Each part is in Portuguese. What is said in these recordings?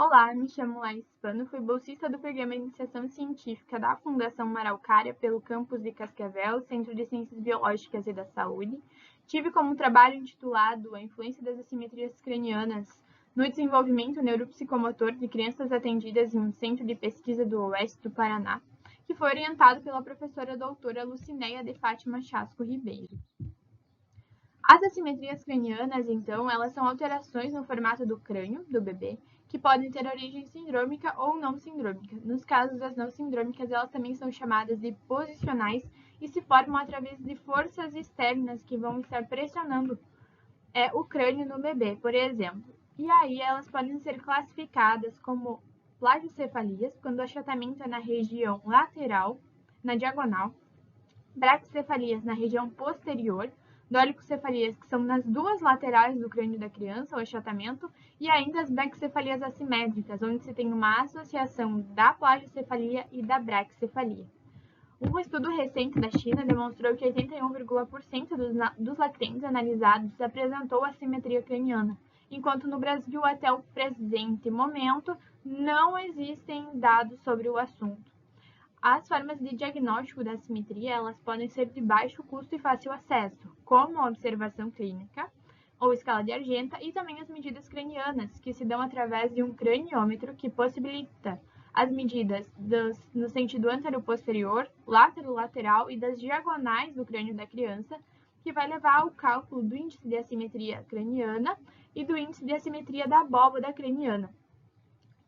Olá, me chamo Laís Pano, fui bolsista do programa de Iniciação Científica da Fundação Araucária pelo campus de Cascavel, Centro de Ciências Biológicas e da Saúde. Tive como trabalho intitulado A Influência das Assimetrias Cranianas no Desenvolvimento Neuropsicomotor de Crianças Atendidas em um Centro de Pesquisa do Oeste do Paraná, que foi orientado pela professora doutora Lucinéia de Fátima Chasco Ribeiro. As assimetrias cranianas, então, elas são alterações no formato do crânio do bebê, que podem ter origem sindrômica ou não sindrômica. Nos casos das não sindrômicas, elas também são chamadas de posicionais e se formam através de forças externas que vão estar pressionando o crânio no bebê, por exemplo. E aí elas podem ser classificadas como plagiocefalias, quando o achatamento é na região lateral, na diagonal, braquicefalias na região posterior, dolicocefalias que são nas duas laterais do crânio da criança, o achatamento, e ainda as braquicefalias assimétricas, onde se tem uma associação da plagiocefalia e da braquicefalia. Um estudo recente da China demonstrou que 81,% dos lactentes analisados apresentou assimetria craniana, enquanto no Brasil, até o presente momento, não existem dados sobre o assunto. As formas de diagnóstico da assimetria, elas podem ser de baixo custo e fácil acesso, como a observação clínica ou escala de Argenta, e também as medidas cranianas, que se dão através de um craniômetro que possibilita as medidas no sentido antero-posterior, látero-lateral e das diagonais do crânio da criança, que vai levar ao cálculo do índice de assimetria craniana e do índice de assimetria da abóbada craniana,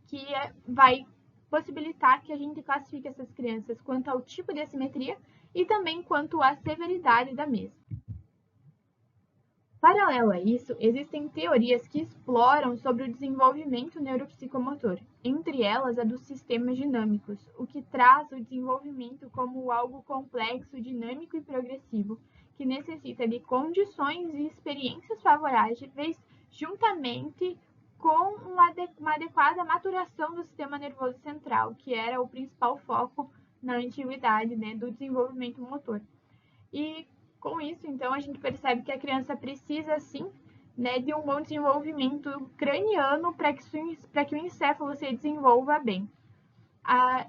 que vai possibilitar que a gente classifique essas crianças quanto ao tipo de assimetria e também quanto à severidade da mesma. Paralelo a isso, existem teorias que exploram sobre o desenvolvimento neuropsicomotor, entre elas a dos sistemas dinâmicos, o que traz o desenvolvimento como algo complexo, dinâmico e progressivo, que necessita de condições e experiências favoráveis juntamente com uma adequada maturação do sistema nervoso central, que era o principal foco na antiguidade, do desenvolvimento motor. E com isso, então, a gente percebe que a criança precisa, sim, de um bom desenvolvimento craniano para que o encéfalo se desenvolva bem.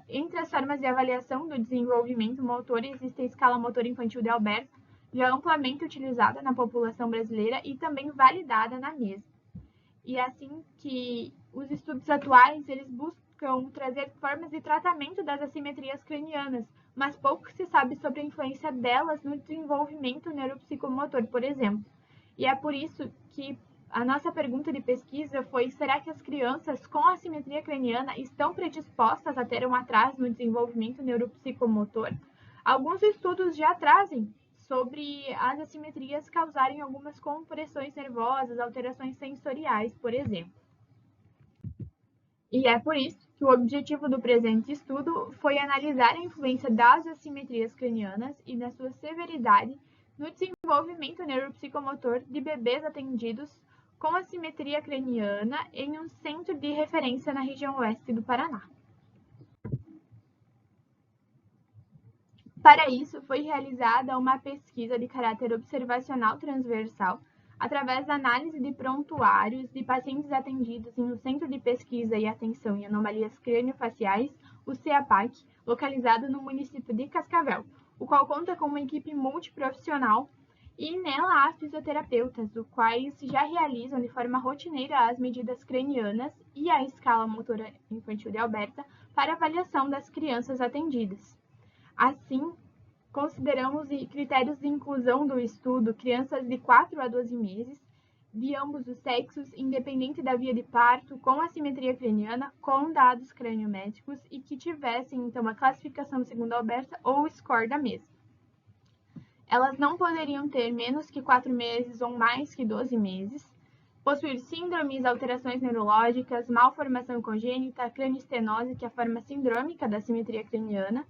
Entre as formas de avaliação do desenvolvimento motor, existe a escala motor infantil de Albert, já amplamente utilizada na população brasileira e também validada na mesma. E assim que os estudos atuais, eles buscam trazer formas de tratamento das assimetrias cranianas, mas pouco se sabe sobre a influência delas no desenvolvimento neuropsicomotor, por exemplo. E é por isso que a nossa pergunta de pesquisa foi: será que as crianças com assimetria craniana estão predispostas a ter um atraso no desenvolvimento neuropsicomotor? Alguns estudos já trazem sobre as assimetrias causarem algumas compressões nervosas, alterações sensoriais, por exemplo. E é por isso que o objetivo do presente estudo foi analisar a influência das assimetrias cranianas e da sua severidade no desenvolvimento neuropsicomotor de bebês atendidos com assimetria craniana em um centro de referência na região oeste do Paraná. Para isso, foi realizada uma pesquisa de caráter observacional transversal, através da análise de prontuários de pacientes atendidos em um Centro de Pesquisa e Atenção em Anomalias Crâniofaciais, o CEAPAC, localizado no município de Cascavel, o qual conta com uma equipe multiprofissional e nela há fisioterapeutas, os quais já realizam de forma rotineira as medidas cranianas e a escala motora infantil de Alberta para avaliação das crianças atendidas. Assim, consideramos critérios de inclusão do estudo crianças de 4 a 12 meses, de ambos os sexos, independente da via de parto, com assimetria craniana, com dados craniométricos e que tivessem, então, a classificação segundo Alberta ou score da mesma. Elas não poderiam ter menos que 4 meses ou mais que 12 meses, possuir síndromes, alterações neurológicas, malformação congênita, cranioestenose, que é a forma sindrômica da assimetria craniana,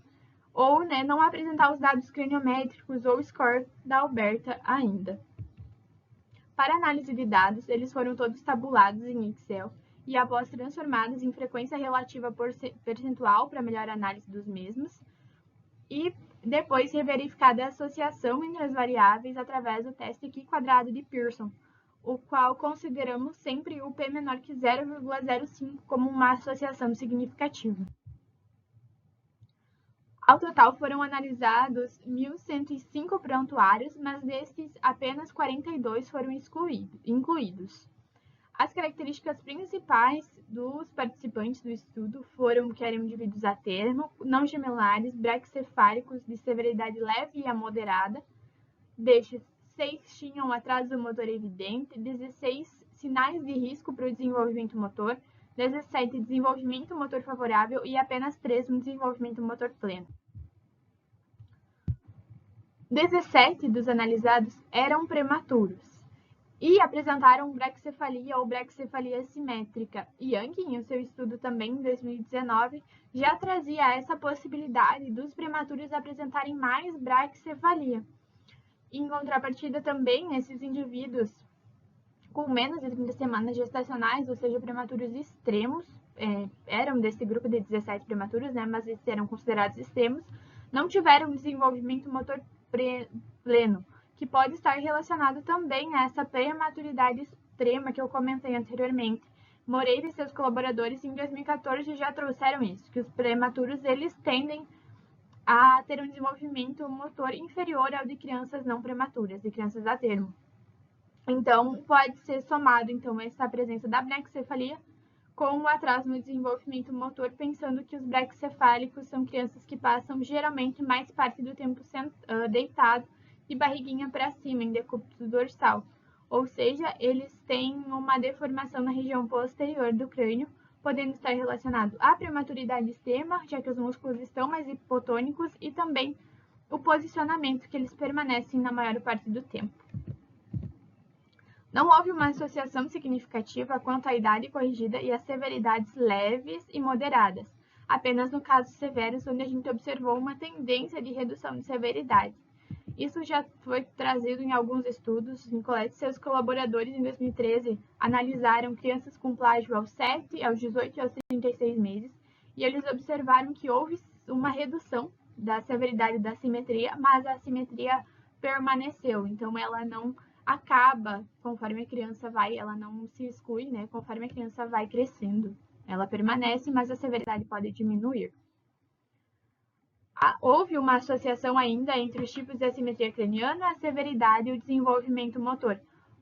ou não apresentar os dados craniométricos ou score da Alberta ainda. Para análise de dados, eles foram todos tabulados em Excel e após transformados em frequência relativa percentual para melhor análise dos mesmos, e depois reverificada a associação entre as variáveis através do teste Q quadrado de Pearson, o qual consideramos sempre o P menor que 0,05 como uma associação significativa. Ao total, foram analisados 1.105 prontuários, mas desses, apenas 42 foram incluídos. As características principais dos participantes do estudo foram que eram indivíduos a termo, não gemelares, braquicefálicos de severidade leve e a moderada. Destes, 6 tinham atraso motor evidente, 16 sinais de risco para o desenvolvimento motor, 17 desenvolvimento motor favorável e apenas 3 no desenvolvimento motor pleno. 17 dos analisados eram prematuros e apresentaram braquicefalia ou braquicefalia simétrica. Young, em seu estudo também em 2019, já trazia essa possibilidade dos prematuros apresentarem mais braquicefalia. Em contrapartida, também, esses indivíduos com menos de 30 semanas gestacionais, ou seja, prematuros extremos, eram desse grupo de 17 prematuros, né, mas esses eram considerados extremos, não tiveram desenvolvimento motor pleno, que pode estar relacionado também a essa prematuridade extrema que eu comentei anteriormente. Moreira e seus colaboradores em 2014 já trouxeram isso, que os prematuros eles tendem a ter um desenvolvimento motor inferior ao de crianças não prematuras, de crianças a termo. Então, pode ser somado então essa presença da braquicefalia com o atraso no desenvolvimento motor, pensando que os braquicefálicos são crianças que passam geralmente mais parte do tempo deitado e barriguinha para cima, em decúbito dorsal. Ou seja, eles têm uma deformação na região posterior do crânio, podendo estar relacionado à prematuridade extrema, já que os músculos estão mais hipotônicos, e também o posicionamento, que eles permanecem na maior parte do tempo. Não houve uma associação significativa quanto à idade corrigida e às severidades leves e moderadas, apenas no casos severos, onde a gente observou uma tendência de redução de severidade. Isso já foi trazido em alguns estudos. Nicolette e seus colaboradores, em 2013, analisaram crianças com plágio aos 7, aos 18 e aos 36 meses, e eles observaram que houve uma redução da severidade da assimetria, mas a assimetria permaneceu, então ela não acaba conforme a criança vai, ela não se exclui, né, conforme a criança vai crescendo. Ela permanece, mas a severidade pode diminuir. Houve uma associação ainda entre os tipos de assimetria craniana, a severidade e o desenvolvimento motor.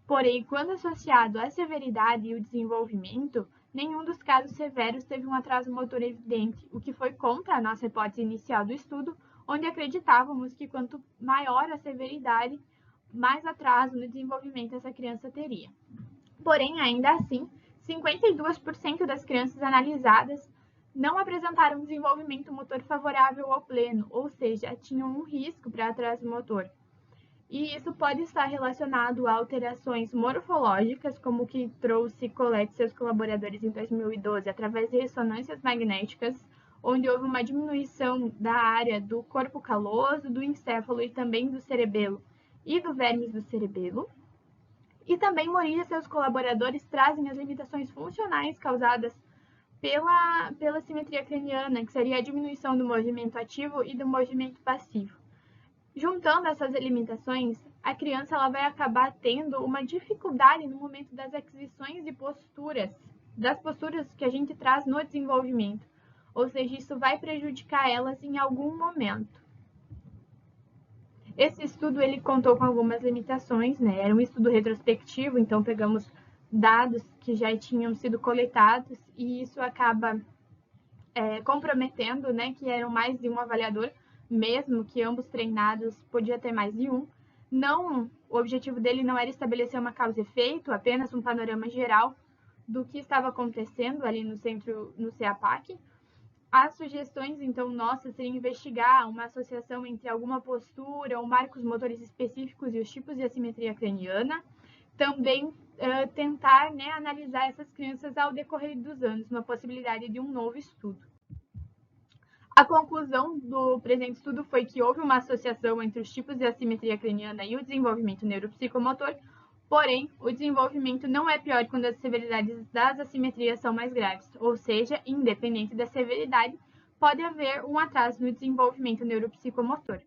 Porém, quando associado à severidade e o desenvolvimento, nenhum dos casos severos teve um atraso motor evidente, o que foi contra a nossa hipótese inicial do estudo, onde acreditávamos que quanto maior a severidade, mais atraso no desenvolvimento essa criança teria. Porém, ainda assim, 52% das crianças analisadas não apresentaram desenvolvimento motor favorável ao pleno, ou seja, tinham um risco para atraso motor. E isso pode estar relacionado a alterações morfológicas, como o que trouxe Colette e seus colaboradores em 2012, através de ressonâncias magnéticas, onde houve uma diminuição da área do corpo caloso, do encéfalo e também do cerebelo e do vermes do cerebelo. E também Moreira e seus colaboradores trazem as limitações funcionais causadas pela simetria craniana, que seria a diminuição do movimento ativo e do movimento passivo. Juntando essas limitações, a criança ela vai acabar tendo uma dificuldade no momento das aquisições de posturas, das posturas que a gente traz no desenvolvimento. Ou seja, isso vai prejudicar elas em algum momento. Esse estudo ele contou com algumas limitações, né? Era um estudo retrospectivo, então pegamos dados que já tinham sido coletados e isso acaba comprometendo, né, que eram mais de um avaliador, mesmo que ambos treinados podia ter mais de um. O objetivo dele não era estabelecer uma causa e efeito, apenas um panorama geral do que estava acontecendo ali no centro, no CEAPAC. As sugestões, então, nossas seriam investigar uma associação entre alguma postura ou marcos motores específicos e os tipos de assimetria craniana. Também tentar, né, analisar essas crianças ao decorrer dos anos, uma possibilidade de um novo estudo. A conclusão do presente estudo foi que houve uma associação entre os tipos de assimetria craniana e o desenvolvimento neuropsicomotor, porém, o desenvolvimento não é pior quando as severidades das assimetrias são mais graves, ou seja, independente da severidade, pode haver um atraso no desenvolvimento neuropsicomotor.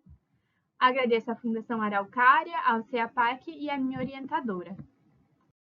Agradeço à Fundação Araucária, ao CEAPAC e à minha orientadora.